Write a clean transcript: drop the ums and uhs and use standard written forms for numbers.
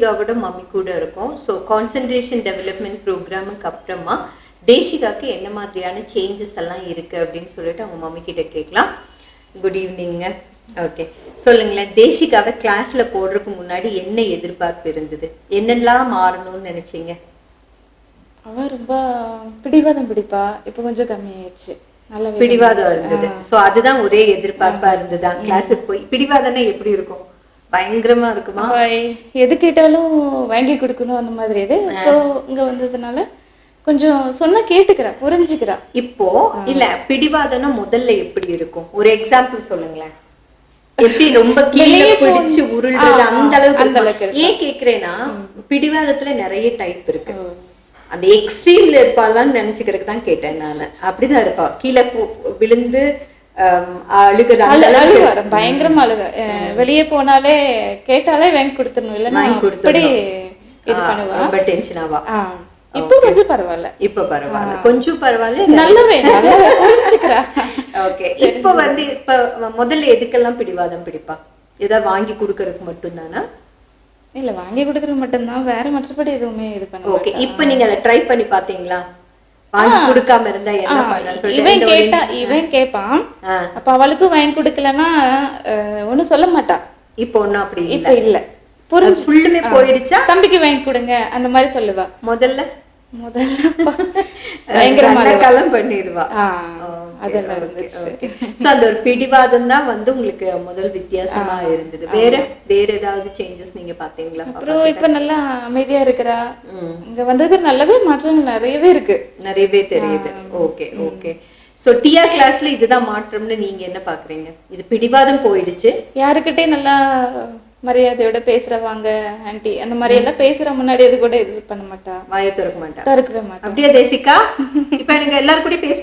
தேசிகாவோட mummy கூட இருக்கோம். So concentration development ப்ரோக்ராமுக்கு அப்புறமா தேசிகாவுக்கு என்ன மாதிரியான சேஞ்சஸ் எல்லாம் இருக்கு அப்படின்னு சொல்லிட்டு அவங்க மம்மி கிட்ட கேட்கலாம். Good evening. ஓகே, சொல்லுங்களேன். தேசிகாவை கிளாஸ்ல போடுறதுக்கு முன்னாடி என்ன எதிர்பார்ப்பு இருந்தது? என்னெல்லாம் மாறணும்னு நினைச்சீங்க? அவ ரொம்ப பிடிவாதம் பிடிப்பா. இப்ப கொஞ்சம் கம்மியாயிடுச்சு. நல்ல பிடிவாதம் இருந்தது. சோ அதுதான் ஒரே எதிர்பார்ப்பா இருந்ததா? கிளாஸுக்கு போய் பிடிவாதம்னா எப்படி இருக்கும்? பயங்கரமா இருக்குமா? எது கேட்டாலும் வாங்கி கொடுக்கணும் அந்த மாதிரி. இது இப்போ இங்க வந்ததுனால கொஞ்சம் சொன்னா கேட்டுக்கிறா, புரிஞ்சுக்கிறா. இப்போ இல்ல பிடிவாதம்னா முதல்ல எப்படி இருக்கும்? ஒரு எக்ஸாம்பிள் சொல்லுங்களேன். எப்படி ரொம்ப கீழே பிடிச்சு உருள்றது அந்த அளவுக்கு? ஏன் கேக்குறேன்னா பிடிவாதத்துல நிறைய டைப் இருக்கு. அந்த எக்ஸ்ட்ரீம்ல இருப்பாளான்னு நினைச்சுக்கிறதுக்கு தான் கேட்டேன் நானு. அப்படிதான் இருப்பா, கீழே விழுந்து அழுக, பயங்கரமா அழுக. வெளியே போனாலே கேட்டாலே வாங்கி கொடுத்துடணும், இல்லைன்னா அப்படி இது பண்ணுவா. ரொம்ப டென்ஷன் ஆவா. இப்போ கொஞ்சம் பரவாயில்ல. இப்ப பரவாயில்ல, கொஞ்சம் பரவாயில்ல, நல்லாவே புரிஞ்சுக்கிறா. ஓகே, இப்ப இப்ப முதல்ல எதுக்கெல்லாம் பிடிவாதம் பிடிப்பா? ஏதாவது வாங்கி கொடுக்கறதுக்கு மட்டும் தானா? இல்ல, வாங்கி கொடுக்கறது மட்டும்தான், வேற மற்றபடி எதுவுமே இது பண்ண. ஓகே, இப்ப நீங்க அதை ட்ரை பண்ணி பாத்தீங்களா? வாங்கி கொடுக்காம இருந்தா என்ன பண்ண சொல்லிட்டு இவன் கேட்பான். அப்ப அவளுக்கும் வாங்கி கொடுக்கலன்னா ஒண்ணும் சொல்ல மாட்டா. இப்ப ஒண்ணும் அப்படி இப்ப இல்ல, புரிஞ்சு ஃபுல்லுமே போயிடுச்சா? தம்பிக்கு வாங்கி கொடுங்க அந்த மாதிரி சொல்லுவா. முதல்ல பயங்கரமா பண்ணிடுவா. அதெல்லாம் இருந்துச்சு. சோ அந்த ஒரு பிடிவாதம் தான் உங்களுக்கு முதல் வித்தியாசமா இருந்தது. வேற ஏதாவது சேஞ்சஸ் நீங்க பாத்தீங்களா? அப்புறம் இப்ப நல்லா அமைதியா இருக்கிறா. இங்க வந்ததுக்கு நல்லாவே மாற்றங்கள் நிறையவே இருக்கு, நிறையவே தெரியுது. Okay okay. சோ டிஆர் கிளாஸ்ல இதுதான் மாற்றம்னு நீங்க என்ன பாக்குறீங்க? இது பிடிவாதம் போயிடுச்சு. யாருக்கிட்டே நல்லா மரியாதையோட பேசுறவாங்க ஆன்டி அந்த மாதிரி எல்லாம் பேசுற முன்னாடி இது கூட இது பண்ண மாட்டா, வாயை திறக்க மாட்டா, திறக்கவே மாட்டா. அப்படியே தேசிகா இப்ப எனக்கு எல்லாரும் கூட பேச